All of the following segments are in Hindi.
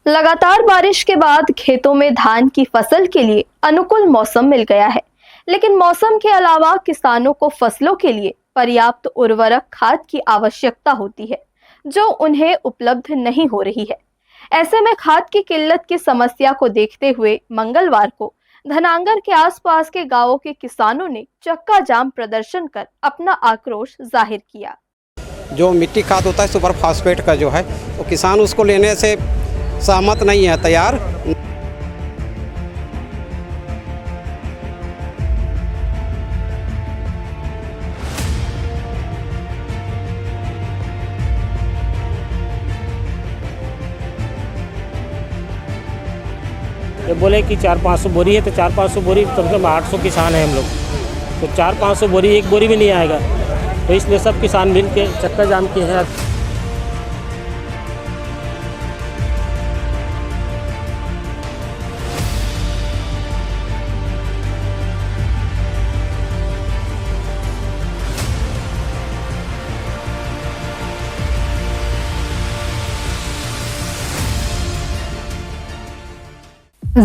लगातार बारिश के बाद खेतों में धान की फसल के लिए अनुकूल मौसम मिल गया है, लेकिन मौसम के अलावा किसानों को फसलों के लिए पर्याप्त उर्वरक खाद की आवश्यकता होती है, जो उन्हें उपलब्ध नहीं हो रही है। ऐसे में खाद की किल्लत की समस्या को देखते हुए मंगलवार को धनांगर के आसपास के गांवों के किसानों ने चक्का जाम प्रदर्शन कर अपना आक्रोश जाहिर किया। जो मिट्टी खाद होता है सुपर फास्फेट का जो है, तो किसान उसको लेने से सहमत नहीं है, तैयार। ये बोले कि 400-500 बोरी है, तो 400-500 बोरी कम से कम 800 किसान हैं हम लोग, तो 400-500 बोरी एक बोरी भी नहीं आएगा। तो इसलिए सब किसान मिल के चक्का जाम किए हैं।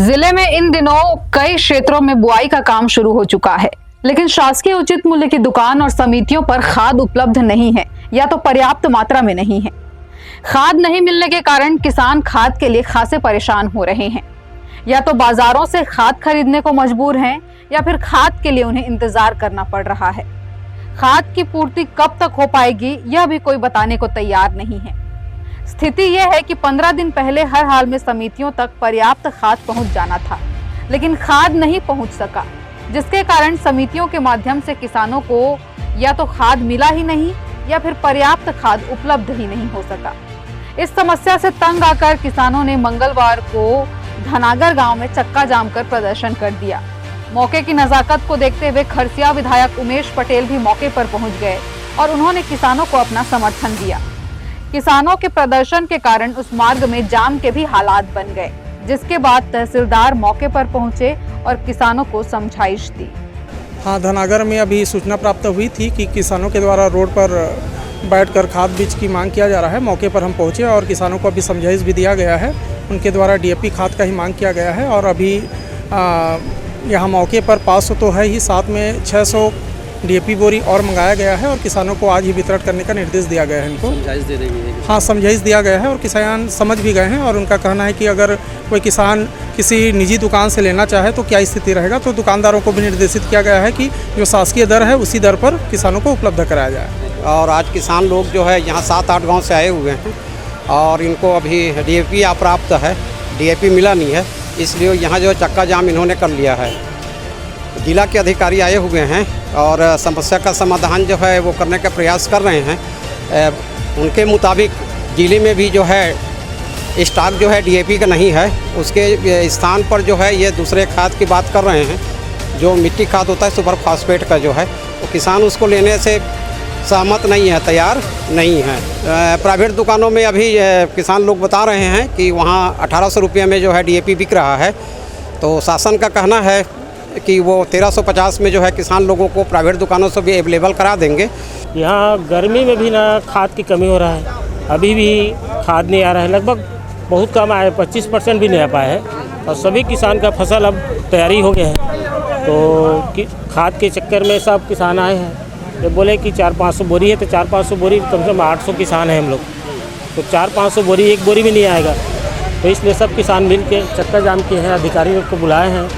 जिले में इन दिनों कई क्षेत्रों में बुआई का काम शुरू हो चुका है, लेकिन शासकीय उचित मूल्य की दुकान और समितियों पर खाद उपलब्ध नहीं है या तो पर्याप्त मात्रा में नहीं है। खाद नहीं मिलने के कारण किसान खाद के लिए खासे परेशान हो रहे हैं। या तो बाजारों से खाद खरीदने को मजबूर हैं या फिर खाद के लिए उन्हें इंतजार करना पड़ रहा है। खाद की पूर्ति कब तक हो पाएगी यह भी कोई बताने को तैयार नहीं है। स्थिति यह है कि 15 दिन पहले हर हाल में समितियों तक पर्याप्त खाद पहुंच जाना था, लेकिन खाद नहीं पहुंच सका, जिसके कारण समितियों के माध्यम से किसानों को या तो खाद मिला ही नहीं या फिर पर्याप्त खाद उपलब्ध ही नहीं हो सका। इस समस्या से तंग आकर किसानों ने मंगलवार को धनागर गांव में चक्का जाम कर प्रदर्शन कर दिया। मौके की नजाकत को देखते हुए खरसिया विधायक उमेश पटेल भी मौके पर पहुंच गए और उन्होंने किसानों को अपना समर्थन दिया। किसानों के प्रदर्शन के कारण उस मार्ग में जाम के भी हालात बन गए, जिसके बाद तहसीलदार मौके पर पहुंचे और किसानों को समझाइश दी। हाँ, धनागर में अभी सूचना प्राप्त हुई थी कि किसानों के द्वारा रोड पर बैठकर खाद बीज की मांग किया जा रहा है। मौके पर हम पहुंचे और किसानों को अभी समझाइश भी दिया गया है। उनके द्वारा डीएपी खाद का ही मांग किया गया है और अभी यहाँ मौके पर 500 तो है ही, साथ में 600 डीएपी बोरी और मंगाया गया है और किसानों को आज ही वितरण करने का निर्देश दिया गया है। इनको समझाइश दे देंगे। हाँ, समझाइश दिया गया है और किसान समझ भी गए हैं और उनका कहना है कि अगर कोई किसान किसी निजी दुकान से लेना चाहे तो क्या स्थिति रहेगा। तो दुकानदारों को भी निर्देशित किया गया है कि जो शासकीय दर है उसी दर पर किसानों को उपलब्ध कराया जाए। और आज किसान लोग जो है यहाँ 7-8 गाँव से आए हुए हैं और इनको अभी डीएपी अप्राप्त है, डीएपी मिला नहीं है, इसलिए यहाँ जो चक्का जाम इन्होंने कर लिया है। जिला के अधिकारी आए हुए हैं और समस्या का समाधान जो है वो करने का प्रयास कर रहे हैं। उनके मुताबिक जिले में भी जो है स्टॉक जो है डीएपी का नहीं है, उसके स्थान पर जो है ये दूसरे खाद की बात कर रहे हैं, जो मिट्टी खाद होता है सुपर फास्फेट का जो है, तो किसान उसको लेने से सहमत नहीं है, तैयार नहीं है। प्राइवेट दुकानों में अभी किसान लोग बता रहे हैं कि वहाँ 1800 रुपये में जो है डीएपी बिक रहा है। तो शासन का कहना है कि वो 1350 में जो है किसान लोगों को प्राइवेट दुकानों से भी अवेलेबल करा देंगे। यहाँ गर्मी में भी ना खाद की कमी हो रहा है, अभी भी खाद नहीं आ रहा है, लगभग बहुत कम आया है, 25% भी नहीं आ पाया है और सभी किसान का फसल अब तैयारी हो गया है। तो खाद के चक्कर में सब किसान आए हैं। ये बोले कि 400-500 बोरी है, तो 400-500 बोरी कम से कम 800 किसान हैं हम लोग, तो 400-500 बोरी एक बोरी भी नहीं आएगा। तो इसलिए सब किसान मिल के चक्का जाम किए हैं, अधिकारियों को बुलाए हैं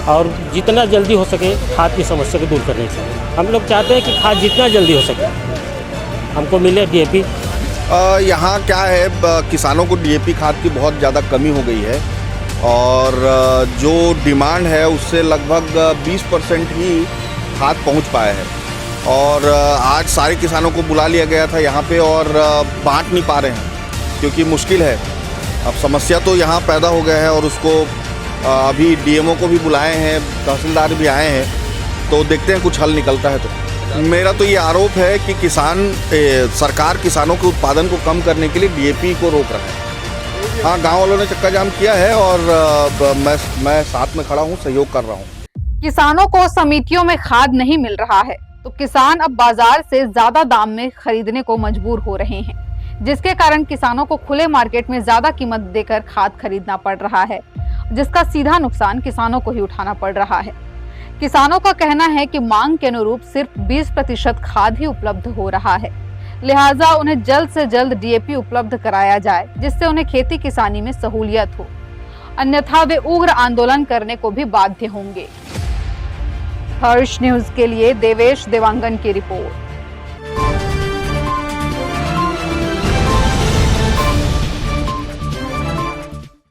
और जितना जल्दी हो सके खाद की समस्या को दूर करने के लिए हम लोग चाहते हैं कि खाद जितना जल्दी हो सके हमको मिले डीएपी। यहाँ क्या है, किसानों को डीएपी खाद की बहुत ज़्यादा कमी हो गई है और जो डिमांड है उससे लगभग 20% ही खाद पहुँच पाया है। और आज सारे किसानों को बुला लिया गया था यहाँ पे और बांट नहीं पा रहे हैं क्योंकि मुश्किल है। अब समस्या तो यहाँ पैदा हो गया है और उसको अभी डीएमओ को भी बुलाए हैं, तहसीलदार भी आए हैं, तो देखते हैं कुछ हल निकलता है। तो मेरा तो ये आरोप है कि सरकार किसानों के उत्पादन को कम करने के लिए डीएपी को रोक रहा है। हाँ, गांव वालों ने चक्का जाम किया है और मैं साथ में खड़ा हूँ, सहयोग कर रहा हूँ। किसानों को समितियों में खाद नहीं मिल रहा है तो किसान अब बाजार से ज्यादा दाम में खरीदने को मजबूर हो रहे हैं। जिसके कारण किसानों को खुले मार्केट में ज्यादा कीमत देकर खाद खरीदना पड़ रहा है, जिसका सीधा नुकसान किसानों को ही उठाना पड़ रहा है। किसानों का कहना है कि मांग के अनुरूप सिर्फ 20% खाद ही उपलब्ध हो रहा है, लिहाजा उन्हें जल्द से जल्द डीएपी उपलब्ध कराया जाए, जिससे उन्हें खेती किसानी में सहूलियत हो, अन्यथा वे उग्र आंदोलन करने को भी बाध्य होंगे। हर्ष न्यूज के लिए देवेश देवांगन की रिपोर्ट।